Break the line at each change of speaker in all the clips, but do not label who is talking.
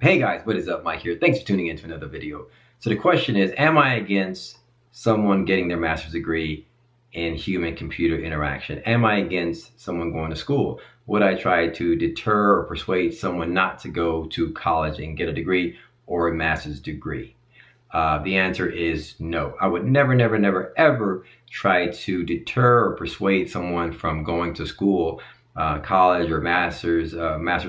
Hey guys, what is up? Mike here. Thanks for tuning in to another video. So the question is, am I against someone getting their master's degree in human-computer interaction? Am I against someone going to school? Would I try to deter or persuade someone not to go to college and get a degree or a master's degree? The answer is no. I would never, never, never, ever try to deter or persuade someone from going to school, college or master's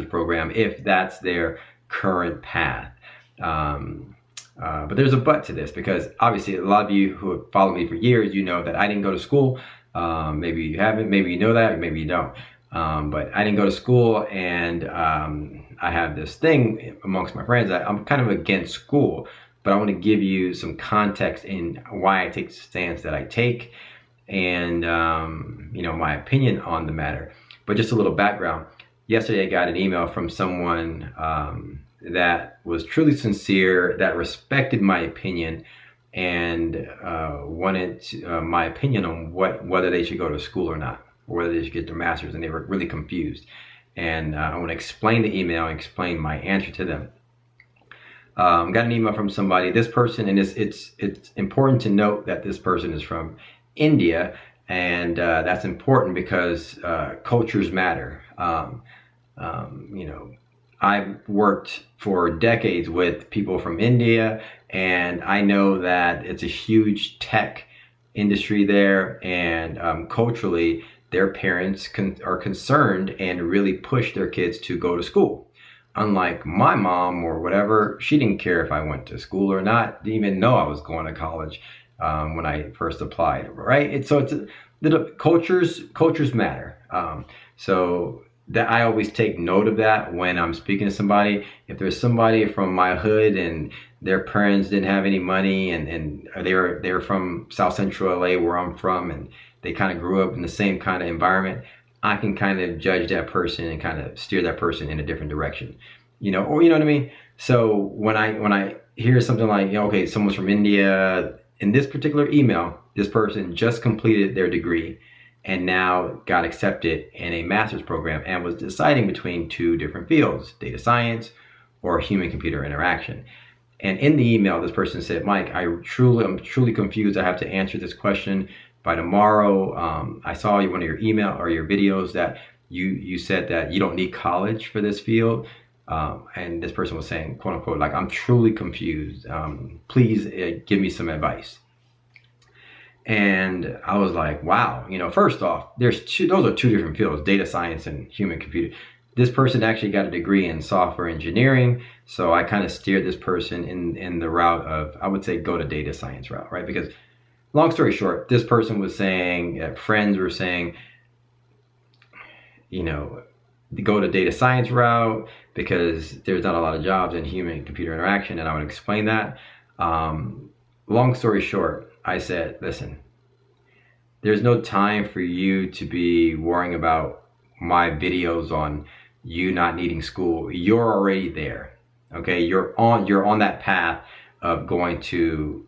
program, if that's their current path. But there's a but to this, because obviously a lot of you who have followed me for years, you know that I didn't go to school. Maybe you haven't, maybe you know that, maybe you don't. But I didn't go to school, and I have this thing amongst my friends that I'm kind of against school, but I want to give you some context in why I take the stance that I take, and my opinion on the matter. But just a little background. Yesterday I got an email from someone that was truly sincere, that respected my opinion, and wanted my opinion on whether they should go to school or not, or whether they should get their master's, and they were really confused. And I want to explain the email and explain my answer to them. Got an email from somebody. This person, and it's important to note that this person is from India, and that's important because cultures matter. I've worked for decades with people from India, and I know that it's a huge tech industry there, and culturally their parents are concerned and really push their kids to go to school. Unlike my mom or whatever, she didn't care if I went to school or not, didn't even know I was going to college when I first applied, right? So it's cultures matter. So that I always take note of that when I'm speaking to somebody. If there's somebody from my hood and their parents didn't have any money, and they're from South Central LA where I'm from, and they kind of grew up in the same kind of environment, I can kind of judge that person and kind of steer that person in a different direction, or you know what I mean? So when I hear something like, okay, someone's from India, in this particular email, this person just completed their degree and now got accepted in a master's program and was deciding between two different fields, data science or human-computer interaction. And in the email, this person said, Mike, I'm truly confused. I have to answer this question by tomorrow. I saw one of your email or your videos that you said that you don't need college for this field. And this person was saying, quote unquote, like, I'm truly confused. Please give me some advice. And I was like, wow, first off, those are two different fields, data science and human computer. This person actually got a degree in software engineering. So I kind of steered this person in the route of, I would say, go to data science route, right? Because long story short, this person was saying, friends were saying, go to data science route because there's not a lot of jobs in human computer interaction. And I would explain that. Long story short, I said, listen, there's no time for you to be worrying about my videos on you not needing school. You're already there. Okay, you're on that path of going to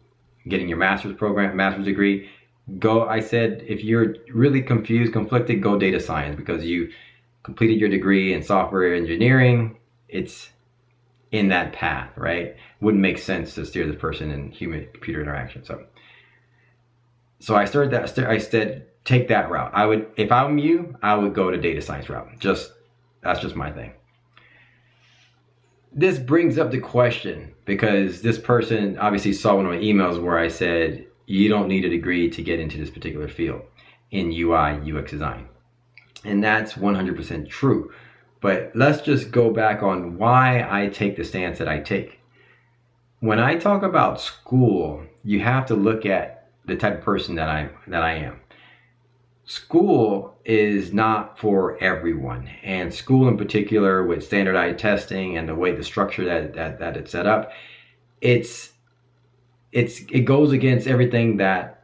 getting your master's degree. I said, if you're really confused, conflicted, go data science, because you completed your degree in software engineering. It's in that path, right? Wouldn't make sense to steer this person in human computer interaction. So I started that. I said, take that route. If I'm you, I would go to data science route. That's just my thing. This brings up the question, because this person obviously saw one of my emails where I said, you don't need a degree to get into this particular field in UI, UX design. And that's 100% true. But let's just go back on why I take the stance that I take. When I talk about school, you have to look at the type of person that I am. School is not for everyone, and school in particular, with standardized testing and the way the structure that it's set up, it goes against everything that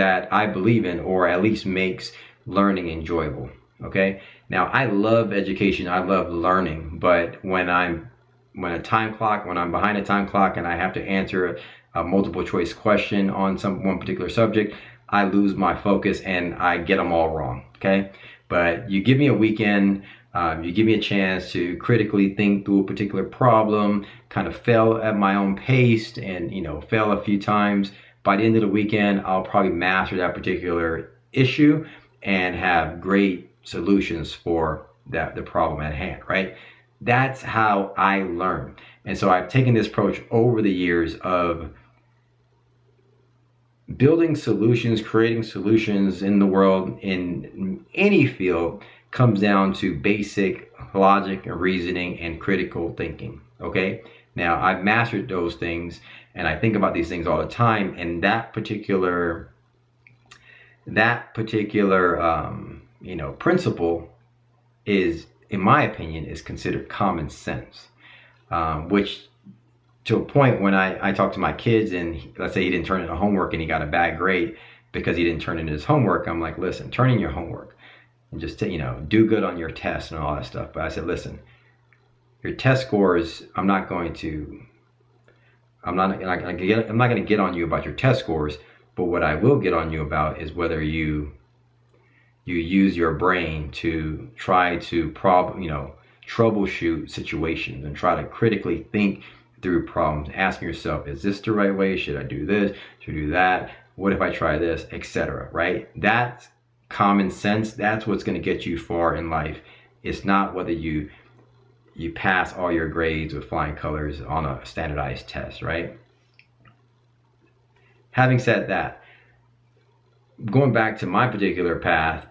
I believe in, or at least makes learning enjoyable. Okay, now I love education, I love learning, but when I'm behind a time clock and I have to answer a multiple choice question on one particular subject, I lose my focus and I get them all wrong. Okay, but you give me a weekend You give me a chance to critically think through a particular problem, kind of fail at my own pace and, fail a few times. By the end of the weekend, I'll probably master that particular issue and have great solutions for the problem at hand, right? That's how I learn. And so I've taken this approach over the years of building solutions, creating solutions in the world in any field comes down to basic logic and reasoning and critical thinking. Okay. Now I've mastered those things and I think about these things all the time. And that particular principle is, in my opinion, is considered common sense, which to a point when I talk to my kids and let's say he didn't turn in a homework and he got a bad grade because he didn't turn in his homework, I'm like, listen, turn in your homework and just, do good on your test and all that stuff. But I said, listen, your test scores, I'm not going to get on you about your test scores, but what I will get on you about is whether you use your brain to try to troubleshoot situations and try to critically think through problems, asking yourself, is this the right way? Should I do this? Should I do that? What if I try this? Etc. Right? That's common sense. That's what's going to get you far in life. It's not whether you pass all your grades with flying colors on a standardized test, right? Having said that, going back to my particular past,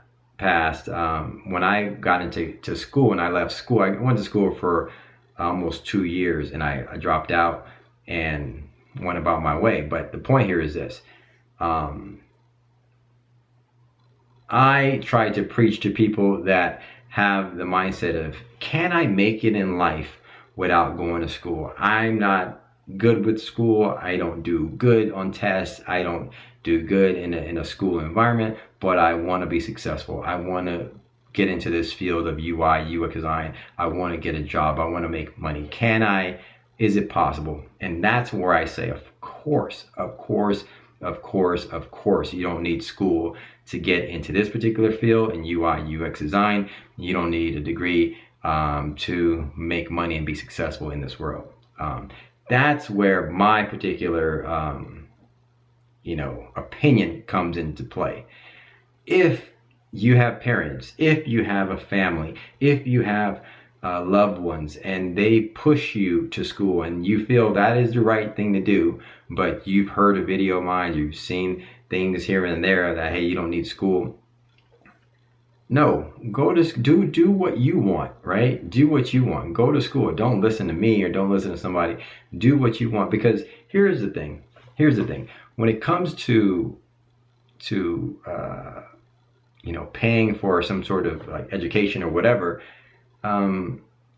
when I got into school and I left school, I went to school for almost 2 years and I dropped out and went about my way. But the point here is this. I try to preach to people that have the mindset of, can I make it in life without going to school? I'm not good with school. I don't do good on tests. I don't do good in a school environment, but I want to be successful. I want to get into this field of UI, UX design. I want to get a job. I want to make money. Can I? Is it possible? And that's where I say, of course, you don't need school to get into this particular field in UI, UX design. You don't need a degree to make money and be successful in this world. That's where my particular, opinion comes into play. If you have parents, if you have a family, if you have loved ones and they push you to school and you feel that is the right thing to do, but you've heard a video of mine, you've seen things here and there that, hey, you don't need school. No, go to do what you want, right? Do what you want. Go to school. Don't listen to me or don't listen to somebody. Do what you want, because here's the thing. When it comes to paying for some sort of like education or whatever,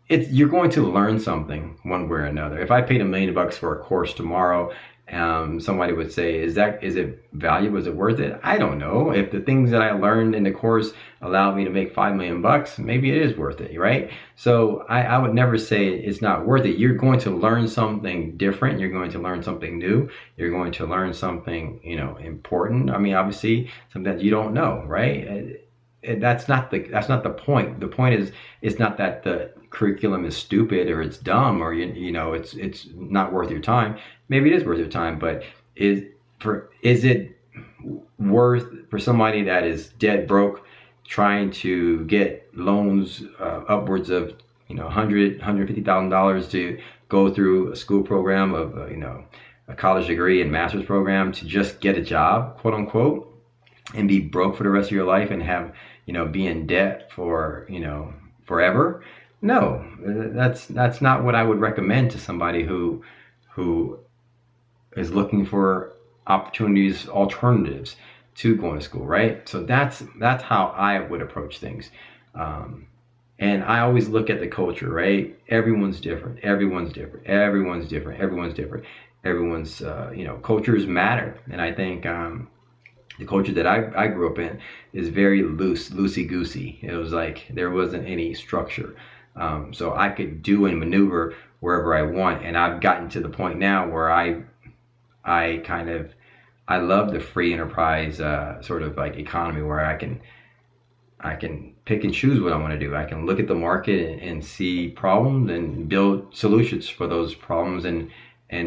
you're going to learn something one way or another. If I paid $1 million for a course tomorrow, somebody would say, is it valuable? Is it worth it? I don't know. If the things that I learned in the course allowed me to make $5 million, maybe it is worth it, right? So I would never say it's not worth it. You're going to learn something different. You're going to learn something new. You're going to learn something, important. I mean, obviously something that you don't know, right? That's not the point. The point is, it's not that the curriculum is stupid or it's dumb or it's not worth your time. Maybe it is worth your time, but is it worth for somebody that is dead broke trying to get loans upwards of $150,000 to go through a school program of a college degree and master's program to just get a job, quote unquote, and be broke for the rest of your life and have be in debt for forever? No, that's not what I would recommend to somebody who is looking for opportunities, alternatives to going to school, right? So that's how I would approach things. And I always look at the culture, right? Everyone's different. Everyone's cultures matter. And I think the culture that I grew up in is very loosey-goosey. It was like there wasn't any structure. So I could do and maneuver wherever I want. And I've gotten to the point now where I love the free enterprise sort of like economy where I can I can pick and choose what I want to do. I can look at the market and see problems and build solutions for those problems and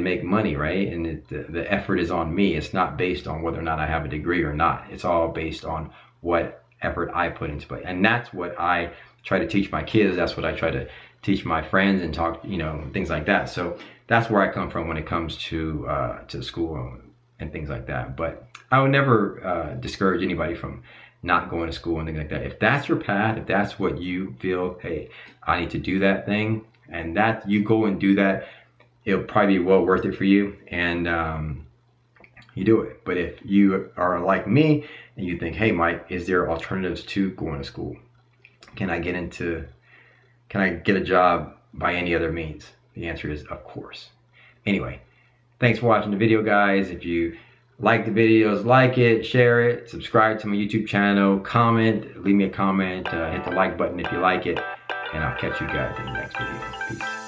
make money, right? And the effort is on me. It's not based on whether or not I have a degree or not. It's all based on what effort I put into play. And that's what I try to teach my kids. That's what I try to teach my friends and talk, things like that. So that's where I come from when it comes to school and things like that. But I would never discourage anybody from not going to school and things like that. If that's your path, if that's what you feel, hey, I need to do that thing, and that you go and do that, it'll probably be well worth it for you, and you do it. But if you are like me and you think, hey, Mike, is there alternatives to going to school? Can I get a job by any other means? The answer is, of course. Anyway, thanks for watching the video, guys. If you like the videos, like it, share it, subscribe to my YouTube channel, comment, leave me a comment, hit the like button if you like it, and I'll catch you guys in the next video. Peace.